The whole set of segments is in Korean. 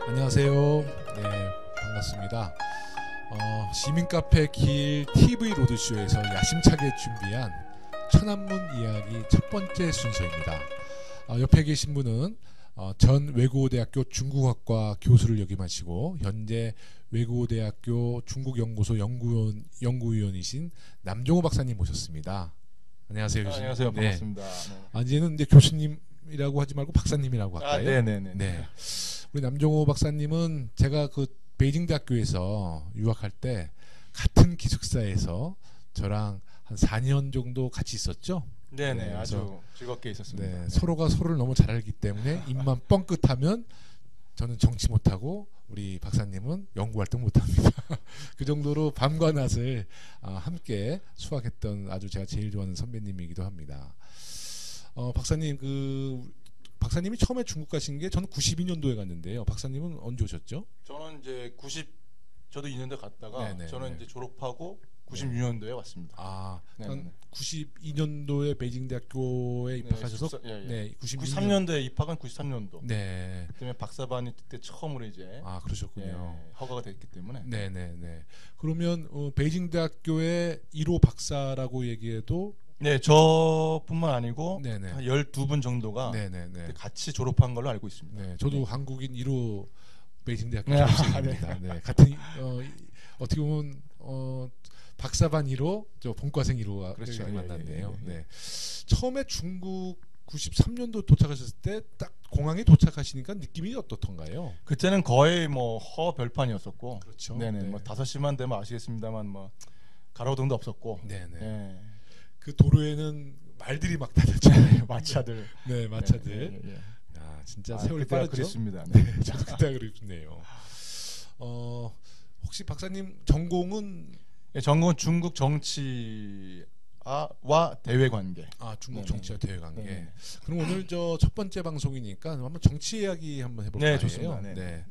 안녕하세요. 네, 반갑습니다. 시민카페 길 TV 로드쇼에서 야심차게 준비한 천안문 이야기 첫 번째 순서입니다. 옆에 계신 분은 전 외국어대학교 중국학과 교수를 역임하시고 현재 외국어대학교 중국연구소 연구위원이신 남종호 박사님 모셨습니다. 안녕하세요, 교수님. 안녕하세요, 네. 반갑습니다. 네. 이제는 이제 교수님이라고 하지 말고 박사님이라고 할까요? 네네네. 네. 우리 남종호 박사님은 제가 그 베이징 대학교에서 유학할 때 같은 기숙사에서 저랑 한 4년 정도 같이 있었죠. 네네, 네, 아주 즐겁게 있었습니다. 네, 네. 서로가 서로를 너무 잘 알기 때문에 입만 뻥끗하면 저는 정치 못하고 우리 박사님은 연구 활동 못합니다. 그 정도로 밤과 낮을 함께 수학했던 아주 제가 제일 좋아하는 선배님이기도 합니다. 박사님이 처음에 중국 가신 게 저는 92년도에 갔는데요. 박사님은 언제 오셨죠? 저는 이제 저도 2년대 갔다가 네네, 저는 네. 이제 졸업하고 96년도에 왔습니다. 그러니까 네네. 92년도에 베이징 대학교에 입학하셔서 네, 93년도에 입학한 93년도. 네. 그때문에 박사반이 그때 처음으로 이제 그러셨군요. 허가가 됐기 때문에. 네네네. 그러면 베이징 대학교의 1호 박사라고 얘기해도 네, 저뿐만 아니고 네네. 한 12분 정도가 네네네. 같이 졸업한 걸로 알고 있습니다. 네, 저도 네. 한국인 1호 베이징 대학교 네. 졸업생입니다. 네, 같은 어떻게 보면 박사반 1호, 저 본과생 1호가 그렇죠. 만났네요. 예. 네, 처음에 중국 93년도 도착하셨을 때 딱 공항에 도착하시니까 느낌이 어떻던가요? 그때는 거의 뭐 허별판이었었고, 그렇죠. 네네, 네. 뭐 5시만 되면 아시겠습니다만 뭐 가로등도 없었고, 네네. 네. 그 도로에는 말들이 막 다녔잖아요. 마차들, 네, 마차들. 네, 네, 네. 야, 진짜 세월이 그때가 빠르죠. 그랬습니다. 네, 저도 그때가 그립네요. 혹시 박사님 전공은 전공은 중국 정치와 대외관계. 중국 네네. 정치와 대외관계. 네네. 그럼 오늘 저 첫 번째 방송이니까 한번 정치 이야기 한번 해볼까요? 네, 좋습니다. 네. 네.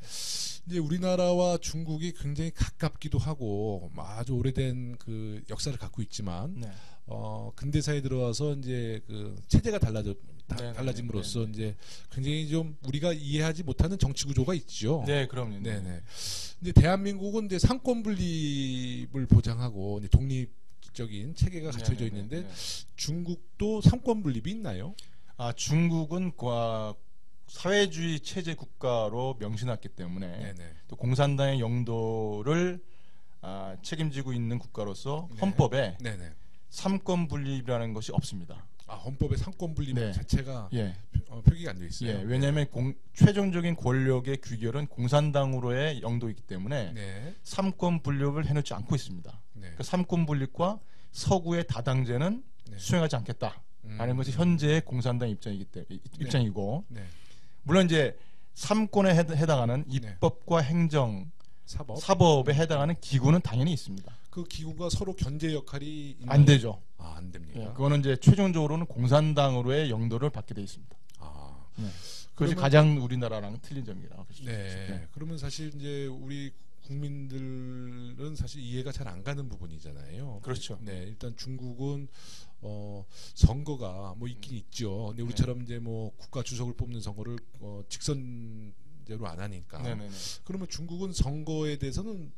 이제 우리나라와 중국이 굉장히 가깝기도 하고 아주 오래된 그 역사를 갖고 있지만 네. 근대사에 들어와서 이제 그 체제가 네네. 달라짐으로써 네네. 이제 굉장히 좀 우리가 이해하지 못하는 정치 구조가 있죠. 네, 그럼요. 네네. 근데 대한민국은 이제 상권 분립을 보장하고 이제 독립적인 체계가 갖춰져 네네네. 있는데 네. 중국도 상권 분립이 있나요? 중국은 사회주의 체제 국가로 명신했기 때문에 네네. 또 공산당의 영도를 책임지고 있는 국가로서 네. 헌법에 네네. 삼권 분립이라는 것이 없습니다. 헌법의 상권 분립 네. 자체가 예, 표기가 안 돼 있어요. 예. 왜냐하면 최종적인 권력의 귀결은 공산당으로의 영도이기 때문에 네. 삼권 분립을 해놓지 않고 있습니다. 네. 그 삼권 분립과 서구의 다당제는 네. 수행하지 않겠다라는 것이 현재의 공산당 입장이고, 네. 물론 이제 삼권에 해당하는 입법과 행정, 사법에 해당하는 기구는 당연히 있습니다. 그 기구가 서로 견제 역할이 있나요? 안 되죠. 안 됩니까? 예, 그거는 이제 최종적으로는 공산당으로의 영도를 받게 돼 있습니다. 네. 그것이 가장 우리나라랑 틀린 점이라고 볼 수 있죠. 네. 그러면 사실 이제 우리 국민들은 사실 이해가 잘 안 가는 부분이잖아요. 그렇죠. 네, 일단 중국은 선거가 뭐 있긴 있죠. 근데 우리처럼 이제 뭐 국가 주석을 뽑는 선거를 직선제로 안 하니까. 네네네. 그러면 중국은 선거에 대해서는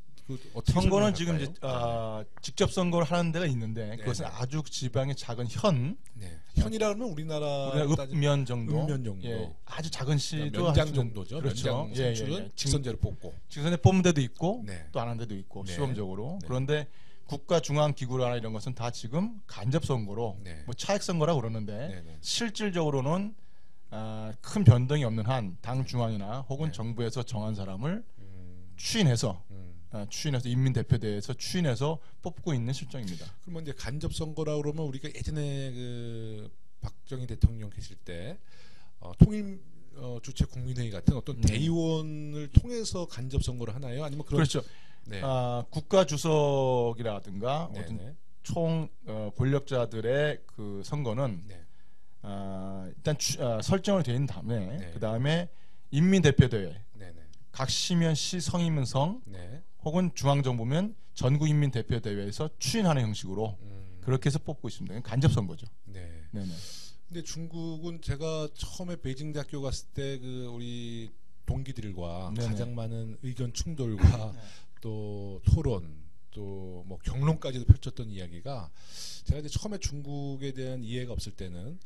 어떻게 선거는 지금 이제 설명할까요? 직접 선거를 하는 데가 있는데 네네. 그것은 아주 지방의 작은 현, 네. 현이라 그러면 우리나라 읍면 정도, 읍면 정도. 예, 아주 작은 시도 면장 정도죠. 그렇죠. 면장 선출은 직선제로 뽑고. 직선에 뽑는 데도 있고 네. 또 안 한 데도 있고 네. 시범적으로. 네. 그런데 국가 중앙 기구라나 이런 것은 다 지금 간접 선거로 네. 뭐 차액 선거라고 그러는데 네네. 실질적으로는 큰 변동이 없는 한 당 중앙이나 혹은 네. 정부에서 정한 사람을 추인해서 인민대표대회에서 추인해서 뽑고 있는 실정입니다. 그러면 이제 간접 선거라 그러면 우리가 예전에 그 박정희 대통령 계실 때 통일 주체 국민회의 같은 어떤 대의원을 통해서 간접 선거를 하나요? 아니면 그렇죠. 네. 국가 주석이라든가 네네. 어떤 총 권력자들의 그 선거는 네. 일단 설정을 돼 있는 다음에 네. 그 다음에 인민대표대회, 네네. 각 시면 시 성이면 성 네. 혹은 중앙정부면 전국인민대표대회에서 추인하는 형식으로 그렇게 해서 뽑고 있습니다. 간접 선거죠. 네. 네네. 근데 중국은 제가 처음에 베이징 대학교 갔을 때 그 우리 동기들과 네네. 가장 많은 의견 충돌과 또 토론 또 뭐 경론까지도 펼쳤던 이야기가 제가 이제 처음에 중국에 대한 이해가 없을 때는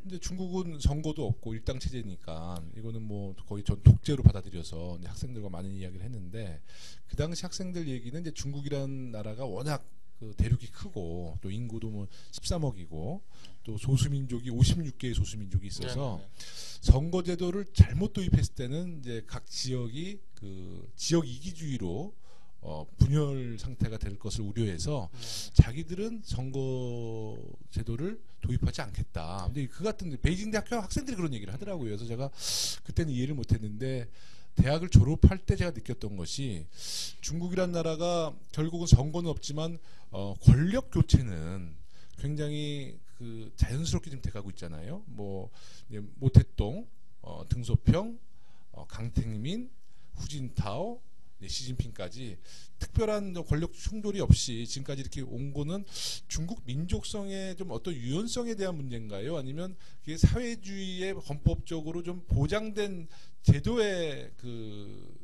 근데 중국은 선거도 없고 일당 체제니까 이거는 뭐 거의 전 독재로 받아들여서 이제 학생들과 많은 이야기를 했는데 그 당시 학생들 얘기는 이제 중국이라는 나라가 워낙 그 대륙이 크고 또 인구도 뭐 13억이고 또 소수민족이 56개의 소수민족이 있어서 선거제도를 잘못 도입했을 때는 이제 각 지역이 그 지역 이기주의로 분열 상태가 될 것을 우려해서 자기들은 선거 제도를 도입하지 않겠다. 근데 그 같은 베이징 대학교 학생들이 그런 얘기를 하더라고요. 그래서 제가 그때는 이해를 못했는데 대학을 졸업할 때 제가 느꼈던 것이 중국이란 나라가 결국은 선거는 없지만 권력 교체는 굉장히 그 자연스럽게 좀 돼가고 있잖아요. 뭐 모태똥, 등소평, 강택민, 후진타오, 시진핑까지 특별한 권력 충돌이 없이 지금까지 이렇게 온 거는 중국 민족성의 좀 어떤 유연성에 대한 문제인가요? 아니면 그게 사회주의의 헌법적으로 좀 보장된 제도에 그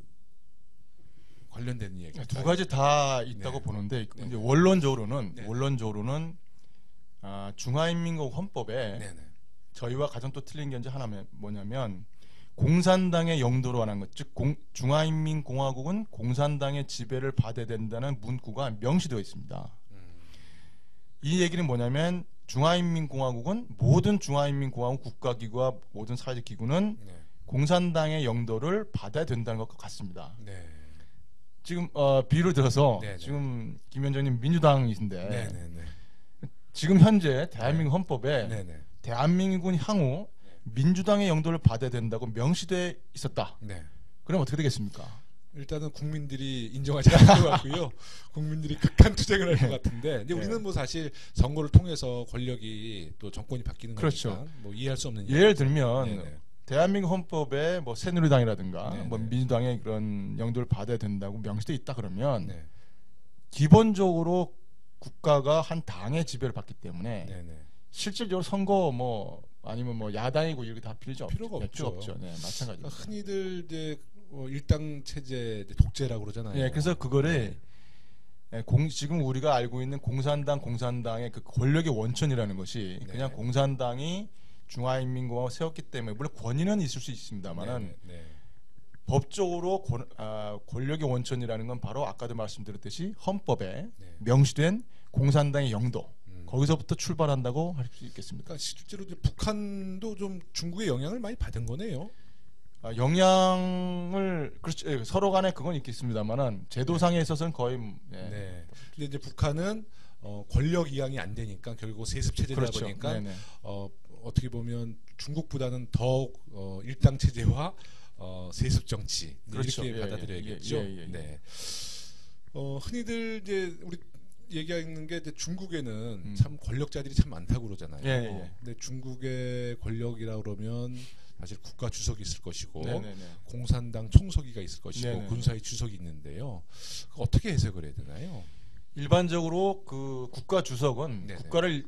관련된 이야기? 두 가지 다 있다고 보는데 이제 원론적으로는 중화인민공화국 헌법에 저희와 가장 또 틀린 게 하나 뭐냐면 공산당의 영도로 하는 것, 즉 중화인민공화국은 공산당의 지배를 받아야 된다는 문구가 명시되어 있습니다. 이 얘기는 뭐냐면 중화인민공화국은 모든 중화인민공화국 국가기구와 모든 사회적 기구는 공산당의 영도를 받아야 된다는 것과 같습니다. 지금 비유를 들어서 지금 김 위원장님 민주당이신데 지금 현재 대한민국 헌법에 대한민국은 향후 민주당의 영도를 받아야 된다고 명시돼 있었다. 그럼 어떻게 되겠습니까? 일단은 국민들이 인정하지 않을 것 같고요. 국민들이 극한 투쟁을 할 것 같은데, 근데 우리는 뭐 사실 선거를 통해서 권력이 또 정권이 바뀌는 거니까 뭐 이해할 수 없는. 예를 들면 대한민국 헌법에 뭐 새누리당이라든가 뭐 민주당의 그런 영도를 받아야 된다고 명시돼 있다 그러면 기본적으로 국가가 한 당의 지배를 받기 때문에 실질적으로 선거 뭐 아니면 뭐 야당이고 이렇게 다 필요가 없죠. 마찬가지입니다. 흔히들 이제 일당 체제 독재라고 그러잖아요. 그래서 그거를 지금 우리가 알고 있는 공산당의 그 권력의 원천이라는 것이 그냥 공산당이 중화인민공화국을 세웠기 때문에 물론 권위는 있을 수 있습니다만은 법적으로 권력의 원천이라는 건 바로 아까도 말씀드렸듯이 헌법에 명시된 공산당의 영도 거기서부터 출발한다고 할 수 있겠습니다. 그러니까 실제로 이제 북한도 좀 중국의 영향을 많이 받은 거네요. 영향을 그렇죠. 서로 간에 그건 있겠습니다만은 제도상에 있어서는 거의 근데 이제 북한은 권력 이양이 안 되니까 결국 세습 체제다 보니까 어떻게 보면 중국보다는 더욱 일당 체제와 세습 정치 이렇게 받아들여야겠죠. 흔히들 이제 우리 얘기하는 게 중국에는 참 권력자들이 참 많다고 그러잖아요. 근데 중국의 권력이라 그러면 사실 국가 주석이 있을 것이고 공산당 총서기가 있을 것이고 군사의 주석이 있는데요. 어떻게 해석을 해야 되나요? 일반적으로 그 국가 주석은 국가를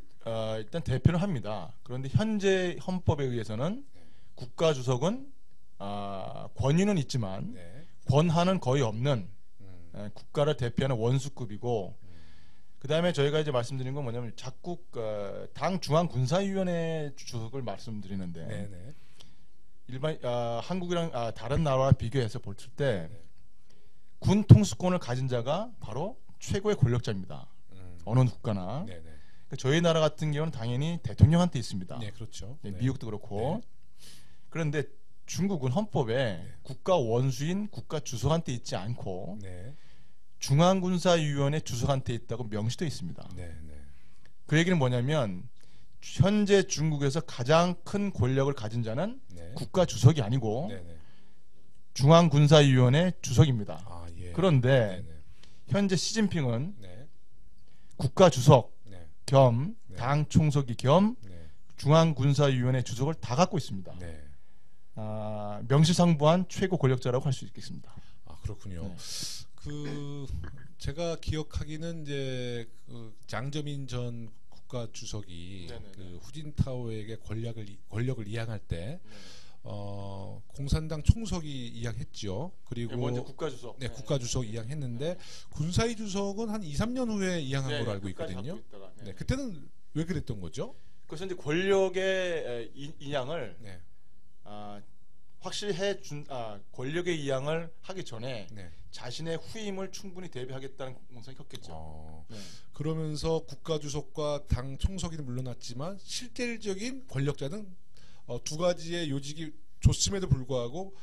일단 대표를 합니다. 그런데 현재 헌법에 의해서는 국가 주석은 권위는 있지만 권한은 거의 없는 국가를 대표하는 원수급이고 그 다음에 저희가 이제 말씀드린 건 뭐냐면 자꾸 당 중앙군사위원회 주석을 말씀드리는데 일반 한국이랑 다른 나라와 비교해서 볼 때 군 통수권을 가진 자가 바로 최고의 권력자입니다. 어느 국가나. 저희 나라 같은 경우는 당연히 대통령한테 있습니다. 그렇죠. 미국도 그렇고. 그런데 중국은 헌법에 국가 원수인 국가 주석한테 있지 않고 중앙군사위원회 주석한테 있다고 명시되어 있습니다. 그 얘기는 뭐냐면 현재 중국에서 가장 큰 권력을 가진 자는 국가 주석이 아니고 중앙군사위원회 주석입니다. 그런데 현재 시진핑은 국가 주석 겸 당 총서기 겸 중앙군사위원회 주석을 다 갖고 있습니다. 명실상부한 최고 권력자라고 할 수 있겠습니다. 그렇군요. 제가 기억하기는 이제 장저민 전 국가 주석이 그 후진타오에게 권력을 이양할 때 공산당 총석이 이양했죠. 그리고 먼저 국가주석. 네, 국가주석 이양했는데 군사위 주석은 한 2, 3년 후에 이양한 네, 걸로 알고 끝까지 있거든요. 갖고 있다가, 네, 그때는 왜 그랬던 거죠? 그것은 이제 권력의 이양을 네. 확실히 권력의 이양을 하기 전에 네. 자신의 후임을 충분히 대비하겠다는 공성이 컸겠죠. 네. 그러면서 국가주석과 당 총석이는 물러났지만 실질적인 권력자는 두 가지의 요직이 줬음에도 불구하고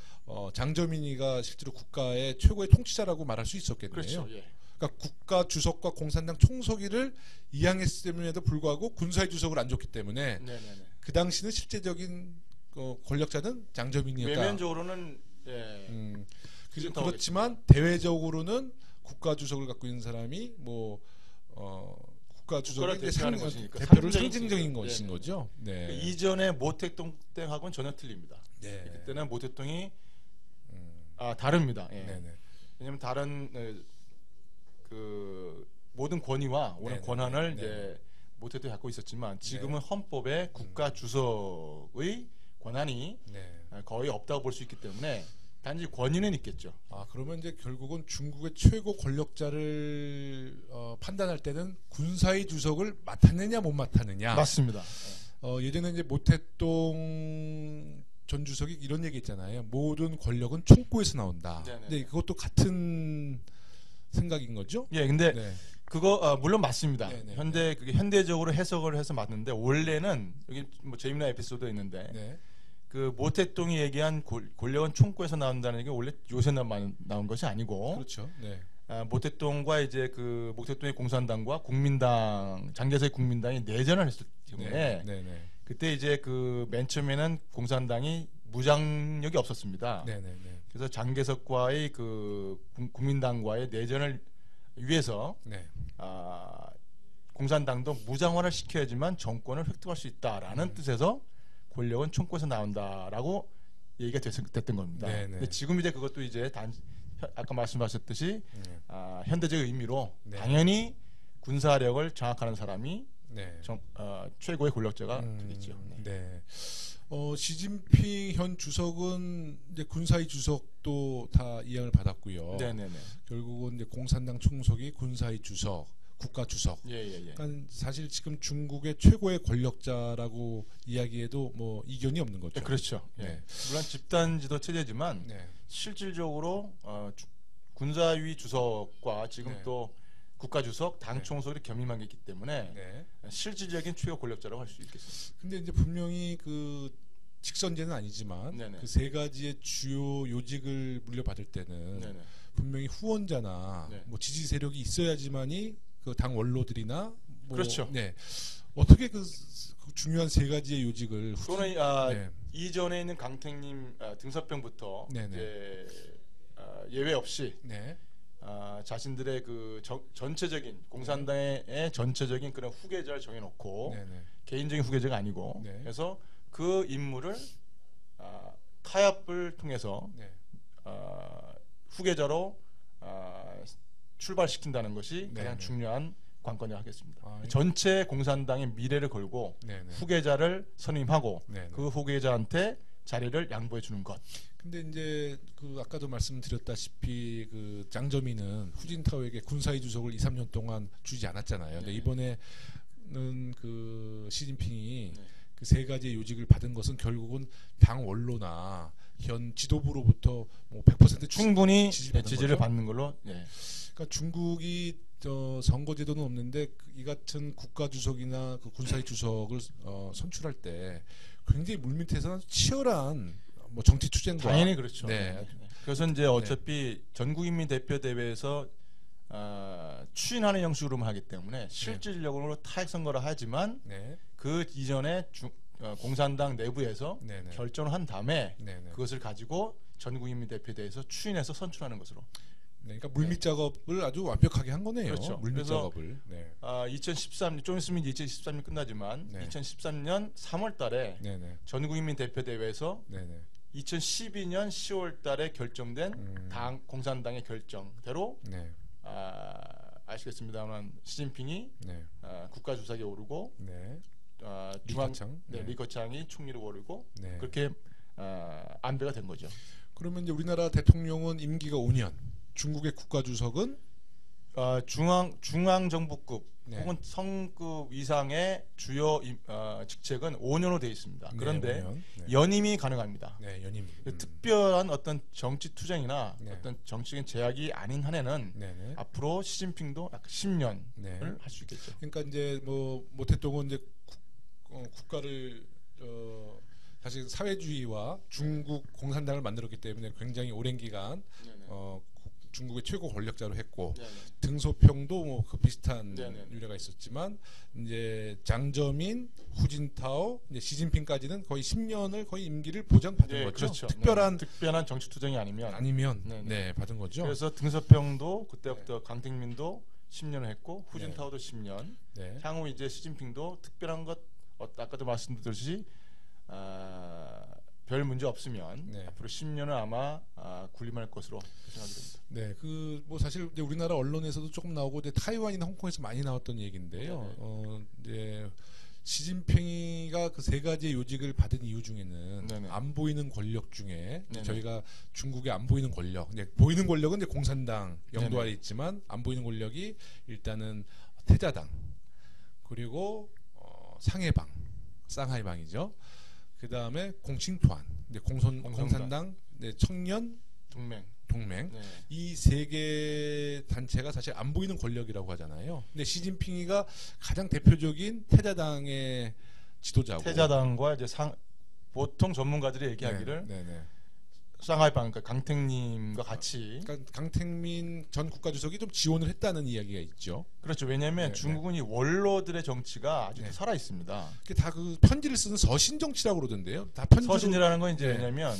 장저민이가 실제로 국가의 최고의 통치자라고 말할 수 있었겠네요. 그렇죠. 예. 그러니까 국가주석과 공산당 총석이를 이양했음에도 불구하고 군사위 주석을 안 줬기 때문에 네네네. 그 당시는 실제적인 권력자는 장저민이었다. 외면적으로는 예. 그렇지만 대외적으로는 국가주석을 갖고 있는 사람이 뭐 국가주석의 대표를 상징적인 것인 거죠. 네. 그 이전의 모택동 때하고는 전혀 틀립니다. 네. 그때는 모택동이 다릅니다. 예. 네네. 왜냐하면 다른 그 모든 권위와 오는 권한을 이제 모택동이 갖고 있었지만 지금은 헌법에 국가주석의 권한이 거의 없다고 볼 수 있기 때문에 단지 권위는 있겠죠. 그러면 이제 결국은 중국의 최고 권력자를 판단할 때는 군사위 주석을 맡았느냐 못 맡았느냐. 맞습니다. 예전에 이제 모택동 전 주석이 이런 얘기 했잖아요. 모든 권력은 총구에서 나온다. 근데 그것도 같은 생각인 거죠? 예, 근데 그거 물론 맞습니다. 그게 현대적으로 해석을 해서 맞는데 원래는 여기 뭐 재미난 에피소드 있는데. 그 모택동이 얘기한 권력은 총구에서 나온다는 게 원래 요새 나온 것이 아니고, 그렇죠. 네. 모택동과 이제 그 모택동의 공산당과 국민당 장개석의 국민당이 내전을 했을 경우에 그때 이제 그 맨 처음에는 공산당이 무장력이 없었습니다. 그래서 장개석과의 그 국민당과의 내전을 위해서 공산당도 무장화를 시켜야지만 정권을 획득할 수 있다라는 뜻에서 권력은 총구에서 나온다라고 얘기가 됐던 겁니다. 근데 지금 이제 그것도 이제 아까 말씀하셨듯이 현대적 의미로 당연히 군사력을 장악하는 사람이 최고의 권력자가 되겠죠. 시진핑 현 주석은 이제 군사위 주석도 다 이양을 받았고요. 결국은 이제 공산당 총석이 군사위 주석, 국가 주석. 그러니까 사실 지금 중국의 최고의 권력자라고 이야기해도 뭐 이견이 없는 거죠. 그렇죠. 물론 집단 지도 체제지만 실질적으로 군사위 주석과 지금 또 국가 주석, 당 총석이 겸임한 게 있기 때문에 실질적인 최고 권력자라고 할 수 있겠습니다. 근데 이제 분명히 그 직선제는 아니지만 그 세 가지의 주요 요직을 물려받을 때는 분명히 후원자나 뭐 지지 세력이 있어야지만이 그 당 원로들이나 뭐 그렇죠. 어떻게 그 중요한 세 가지의 요직을 또는 이전에 있는 강택님 등서병부터 예외 없이 자신들의 그 전체적인 공산당의 전체적인 그런 후계자를 정해놓고 개인적인 후계자가 아니고 그래서 그 인물을 타협을 통해서 후계자로 출발시킨다는 것이 가장 중요한 관건이라고 하겠습니다. 전체 공산당의 미래를 걸고 후계자를 선임하고 그 후계자한테 자리를 양보해 주는 것. 근데 이제 그 아까도 말씀드렸다시피 그 장저민은 후진타오에게 군사위 주석을 2, 3년 동안 주지 않았잖아요. 근데 이번에는 그 시진핑이 그 세 가지의 요직을 받은 것은 결국은 당 원로나 현 지도부로부터 뭐 100% 충분히 지지를 받는 걸로. 그러니까 중국이 선거제도는 없는데 이 같은 국가 주석이나 그 군사위 주석을 선출할 때 굉장히 물밑에서 치열한 뭐 정치 투쟁과 당연히 그렇죠. 그래서 이제 어차피 전국인민 대표 대회에서 추인하는 형식으로만 하기 때문에 실질적으로 타액 선거를 하지만 그 이전에 공산당 내부에서 결정을 한 다음에 그것을 가지고 전국인민 대표 대회에서 추인해서 선출하는 것으로. 그러니까 물밑 작업을 아주 완벽하게 한 거네요. 그렇죠. 물밑 작업을. 2013년 좀 있으면 2013년 끝나지만 2013년 3월달에 전국인민 대표 대회에서 2012년 10월달에 결정된 당 공산당의 결정대로 아시겠습니다만 시진핑이 국가주석에 오르고 리커창 리커창이 총리로 오르고 그렇게 안배가 된 거죠. 그러면 이제 우리나라 대통령은 임기가 5년, 중국의 국가주석은 중앙정부급 네. 혹은 성급 이상의 주요 직책은 5년으로 되어 있습니다. 그런데 5년. 네. 연임이 가능합니다. 네, 연임. 특별한 어떤 정치 투쟁이나 네. 어떤 정치적인 제약이 아닌 한에는 네네. 앞으로 시진핑도 약 10년을 네. 할 수 있겠죠. 그러니까 이제 뭐 대통령은 이제 국가를 사실 사회주의와 중국 공산당을 만들었기 때문에 굉장히 오랜 기간 중국의 최고 권력자로 했고 네네. 등소평도 뭐 그 비슷한 네네. 유래가 있었지만 이제 장저민, 후진타오, 이제 시진핑까지는 거의 10년을 거의 임기를 보장받은 네, 거죠. 그렇죠. 특별한 정치 투쟁이 아니면 네네. 네네. 받은 거죠. 그래서 등서평도 그때부터 강택민도 10년을 했고 후진타오도 10년. 네. 향후 이제 시진핑도 특별한 것 아까도 말씀드렸듯이 별 문제 없으면 네. 앞으로 10년은 아마 군림할 것으로 생각이 됩니다. 네, 그 뭐 사실 이제 우리나라 언론에서도 조금 나오고 이제 타이완이나 홍콩에서 많이 나왔던 얘기인데요. 이제 시진핑이가 그 세 가지의 요직을 받은 이유 중에는 네네. 안 보이는 권력 중에 네네. 저희가 중국의 안 보이는 권력, 이제 보이는 권력은 이제 공산당 영도 네네. 아래 있지만 안 보이는 권력이 일단은 태자당 그리고 상해방, 상하이방이죠. 그 다음에 공칭투안, 이제 공산당, 네, 청년 동맹. 네. 이 세 개 단체가 사실 안 보이는 권력이라고 하잖아요. 근데 시진핑이가 가장 대표적인 태자당의 지도자고. 태자당과 이제 보통 전문가들이 얘기하기를 상하이방 그러니까 강택님과 같이. 그러니까 강택민 전 국가주석이 좀 지원을 했다는 이야기가 있죠. 그렇죠. 왜냐하면 중국은 이 원로들의 정치가 아직도 살아 있습니다. 다 그 편지를 쓰는 서신 정치라고 그러던데요. 다 편지로. 서신이라는 건 이제 왜냐하면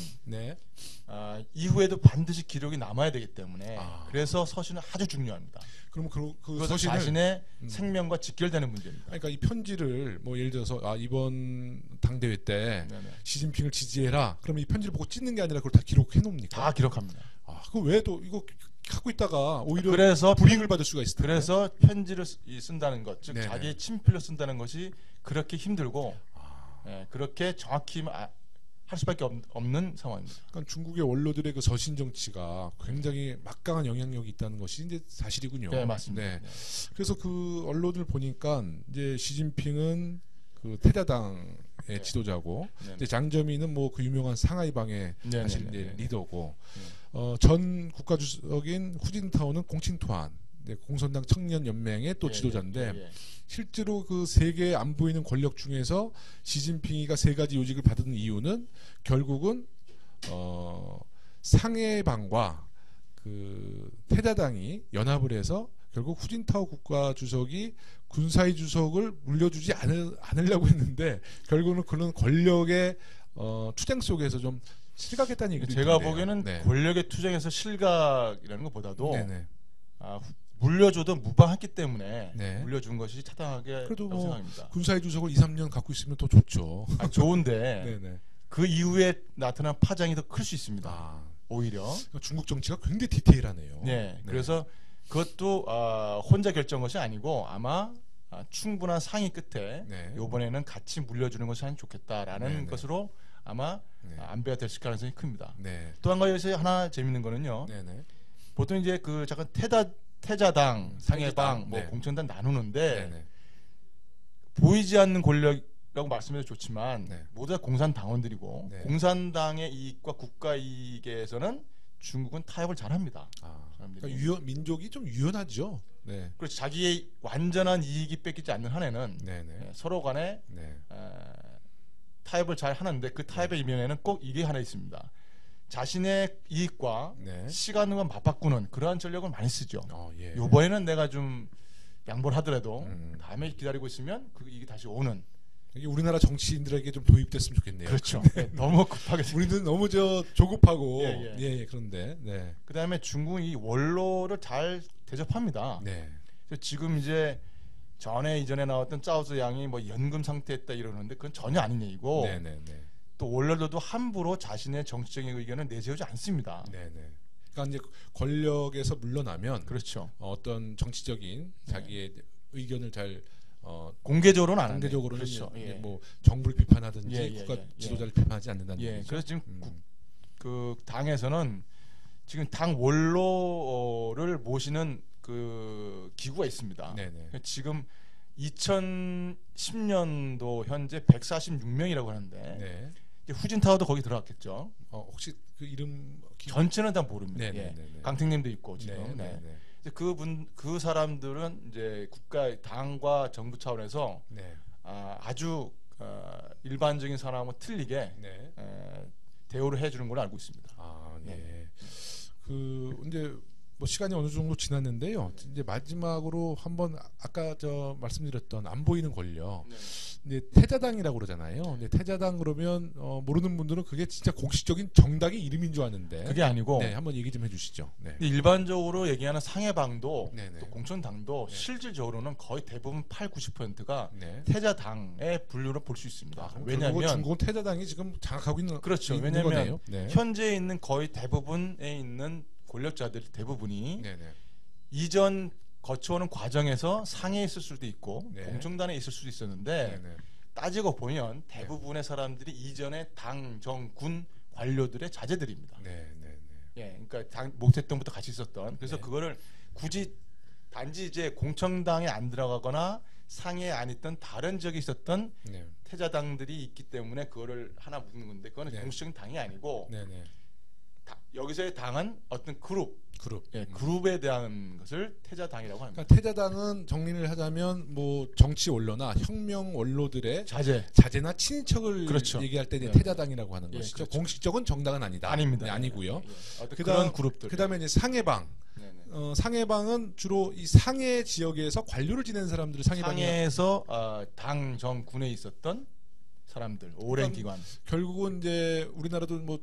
이후에도 반드시 기록이 남아야 되기 때문에 그래서 서신은 아주 중요합니다. 그럼 그 서신을 자신의 생명과 직결되는 문제입니다. 그러니까 이 편지를 뭐 예를 들어서 이번 당대회 때 시진핑을 지지해라. 그러면 이 편지를 보고 찢는 게 아니라 그걸 다 기록해 놓습니까? 다 기록합니다. 그 외에도 이거 갖고 있다가 오히려 그래서 불이익을 받을 수가 있을 텐데. 그래서 편지를 쓴다는 것, 즉 네네. 자기의 친필로 쓴다는 것이 그렇게 힘들고 그렇게 정확히 할 수밖에 없는 상황입니다. 그러니까 중국의 원로들의 그 서신 정치가 굉장히 막강한 영향력이 있다는 것이 이제 사실이군요. 네, 맞습니다. 네. 그래서 그 언론을 보니까 이제 시진핑은 그 태자당의 지도자고, 이제 장저민은 뭐 그 유명한 상하이방의 사실 이제 리더고, 전 국가주석인 후진타오는 공칭투안, 공산당 청년연맹의 또 지도자인데. 실제로 그 세 개의 안 보이는 권력 중에서 시진핑이가 세 가지 요직을 받은 이유는 결국은 상해방과 그 태자당이 연합을 해서 결국 후진타오 국가주석이 군사위 주석을 물려주지 않으려고 했는데 결국은 그런 권력의 투쟁 속에서 좀 실각했다는 얘기도 제가 있던데요. 보기에는 권력의 투쟁에서 실각이라는 것보다도 물려줘도 무방했기 때문에 물려준 것이 타당하게 그래도 뭐 생각합니다. 군사위 주석을 2, 3년 갖고 있으면 더 좋죠. 좋은데 그 이후에 나타난 파장이 더 클 수 있습니다. 오히려 그러니까 중국 정치가 굉장히 디테일하네요. 그래서 그것도 혼자 결정한 것이 아니고 아마 충분한 상의 끝에 이번에는 같이 물려주는 것이 아주 좋겠다라는 것으로 아마 안배가 될 가능성이 큽니다. 또 한 가지 하나 재밌는 거는요. 보통 이제 그 잠깐 태자당, 상해방, 뭐 공천당 나누는데 보이지 않는 권력이라고 말씀해도 좋지만 모두 다 공산당원들이고 공산당의 이익과 국가 이익에서는 중국은 타협을 잘합니다. 그러니까 민족이 좀 유연하죠. 그렇죠. 자기의 완전한 이익이 뺏기지 않는 한에는 서로 간에 타협을 잘 하는데 그 타협의 이면에는 꼭 이게 하나 있습니다. 자신의 이익과 시간과 맞바꾸는 그러한 전략을 많이 쓰죠. 이번에는 내가 좀 양보를 하더라도 다음에 기다리고 있으면 이게 다시 오는. 이게 우리나라 정치인들에게 좀 도입됐으면 좋겠네요. 그렇죠. 너무 급하게. 우리는 너무 조급하고. 그런데. 그다음에 중국은 이 원로를 잘 대접합니다. 그래서 지금 이제 이전에 나왔던 짜오즈 양이 뭐 연금 상태했다 이러는데 그건 전혀 아닌 얘기고. 또 원로들도 함부로 자신의 정치적인 의견을 내세우지 않습니다. 그러니까 이제 권력에서 물러나면 그렇죠. 어떤 정치적인 자기의 의견을 잘 공개적으로는 안 공개적으로는 그렇죠. 예. 뭐 정부를 비판하든지 예, 국가 예. 지도자를 비판하지 않는다는 예. 얘기죠. 그래서 지금 그 당에서는 지금 당 원로를 모시는 그 기구가 있습니다. 네네. 지금 2010년도 현재 146명이라고 하는데 네. 이제 후진타워도 거기 들어갔겠죠. 혹시 그 이름 전체는 다 모릅니다. 네네네. 예. 강택님도 있고 지금. 네네네. 네. 그 사람들은 이제 국가 당과 정부 차원에서 네. 아주 일반적인 사람과 틀리게 네. 대우를 해주는 걸로 알고 있습니다. 네. 그 이제 뭐 시간이 어느 정도 지났는데요. 이제 마지막으로 한번 아까 저 말씀드렸던 안 보이는 권력. 네. 이제 태자당이라고 그러잖아요. 근데 태자당 그러면 모르는 분들은 그게 진짜 공식적인 정당의 이름인 줄 아는데 그게 아니고 네, 한번 얘기 좀 해주시죠. 네. 일반적으로 얘기하는 상해방도 네네. 또 공천당도 네. 실질적으로는 거의 대부분 8-90%가 네. 태자당의 분류로 볼 수 있습니다. 왜냐하면 중국은 태자당이 지금 장악하고 있는 그렇죠. 있는 왜냐하면 거네요. 네. 현재 있는 거의 대부분에 있는 권력자들 대부분이 네네. 이전 거쳐오는 과정에서 상해에 있을 수도 있고 네. 공정단에 있을 수도 있었는데 네네. 따지고 보면 대부분의 사람들이 이전에 당, 정, 군 관료들의 자제들입니다. 네네네. 예, 그러니까 모태동부터 같이 있었던. 그래서 네. 그거를 굳이 단지 이제 공청당에 안 들어가거나 상해에 안 있던 다른 지역에 있었던 네. 태자당들이 있기 때문에 그거를 하나 묶는 건데 그거는 네. 공식적인 당이 아니고 네네. 여기서의 당은 어떤 그룹, 예, 그룹에 대한 것을 태자당이라고 합니다. 그러니까 태자당은 정리를 하자면 뭐 정치 원로나 혁명 원로들의 자제나 친인척을 그렇죠. 얘기할 때 네. 태자당이라고 하는 것이죠. 그렇죠. 공식적인 정당은 아니다. 아닙니다. 네, 아니고요. 그런 그룹들. 그다음에 이제 상해방. 상해방은 주로 이 상해 지역에서 관료를 지낸 사람들을 상해에서 당, 정, 군에 있었던 사람들, 오랜 기간. 결국은 이제 우리나라도 뭐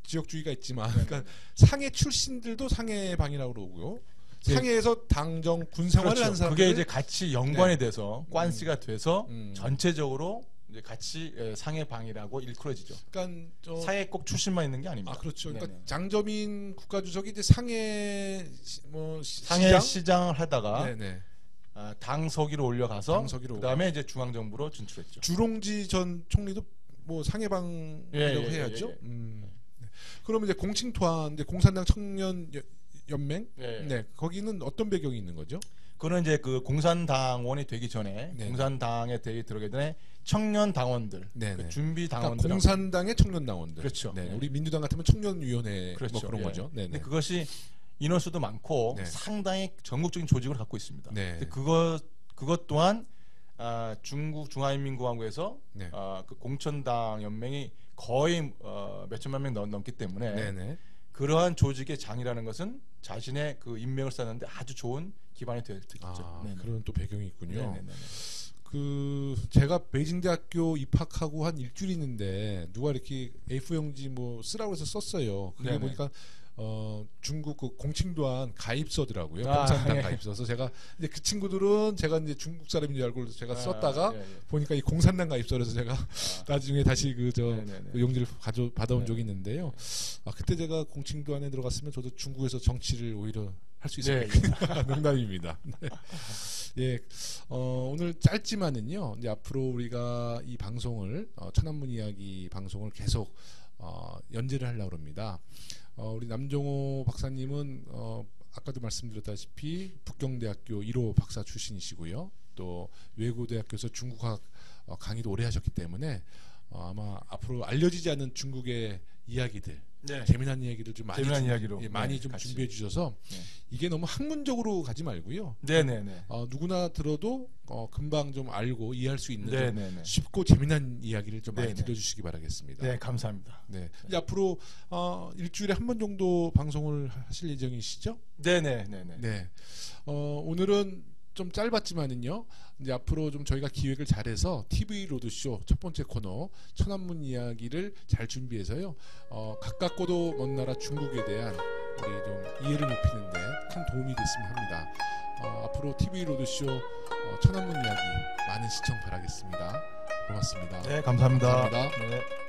지역주의가 있지만, 그러니까 상해 출신들도 상해방이라고 그러고요. 상해에서 당정 군 생활을 그렇죠. 한 사람들 그게 이제 같이 연관이 돼서 관시가 돼서 전체적으로 이제 같이 상해방이라고 일컬어지죠. 그러니까 상해 꼭 출신만 있는 게 아닙니다. 그렇죠. 그러니까 네네. 장저민 국가주석이 이제 상해 시장을 하다가 네네. 당 서기로 올려가서 그다음에 이제 중앙 정부로 진출했죠. 주롱지 전 총리도 뭐 상해방이라고 해야죠. 그러면 이제 공칭토한 이제 공산당 청년 연맹, 네, 거기는 어떤 배경이 있는 거죠? 그거는 이제 그 공산당원이 되기 전에 공산당에 들어가기 전에 청년 당원들, 그 준비 당원들, 그러니까 공산당의 청년 당원들. 그렇죠. 네. 우리 민주당 같으면 청년위원회 그렇죠. 뭐 그런 거죠. 네. 근데 그것이 인원수도 많고 상당히 전국적인 조직을 갖고 있습니다. 네. 근데 그것 또한 중국 중화인민공화국에서 그 공천당 연맹이 거의 몇천만 명 넘기 때문에 그러한 조직의 장이라는 것은 자신의 그 인맥을 쌓는데 아주 좋은 기반이 되겠죠. 그런 또 배경이 있군요. 네네네. 그 제가 베이징 대학교 입학하고 한 일주일 있는데 누가 이렇게 A4용지 뭐 쓰라고 해서 썼어요. 그게 보니까 중국 그 공칭도한 가입서더라고요. 공산당 가입서서 제가 이제 그 친구들은 제가 이제 중국 사람인 줄 알고 제가 썼다가 보니까 이 공산당 가입서라서 제가 나중에 다시 그 용지를 받아온 적이 있는데요. 그때 제가 공칭도 안에 들어갔으면 저도 중국에서 정치를 오히려 할 수 있었겠군요. 농담입니다. 네. 예, 오늘 짧지만은요. 이제 앞으로 우리가 이 방송을 천안문 이야기 방송을 계속 연재를 하려고 합니다. 우리 남종호 박사님은 아까도 말씀드렸다시피 북경대학교 1호 박사 출신이시고요. 또 외고대학교에서 중국학 강의도 오래 하셨기 때문에 아마 앞으로 알려지지 않은 중국의 이야기들, 재미난 이야기를 좀 많이 좀 준비해 주셔서 이게 너무 학문적으로 가지 말고요. 누구나 들어도 금방 좀 알고 이해할 수 있는 좀 쉽고 재미난 이야기를 좀 많이 들려주시기 바라겠습니다. 네, 감사합니다. 네, 이제 앞으로 일주일에 한 번 정도 방송을 하실 예정이시죠? 네. 오늘은 좀 짧았지만은요. 이제 앞으로 좀 저희가 기획을 잘해서 TV 로드쇼 첫 번째 코너 천안문 이야기를 잘 준비해서요. 가깝고도 먼 나라 중국에 대한 우리 좀 이해를 높이는데 큰 도움이 됐으면 합니다. 앞으로 TV 로드쇼 천안문 이야기 많은 시청 바라겠습니다. 고맙습니다. 네, 감사합니다. 감사합니다. 네.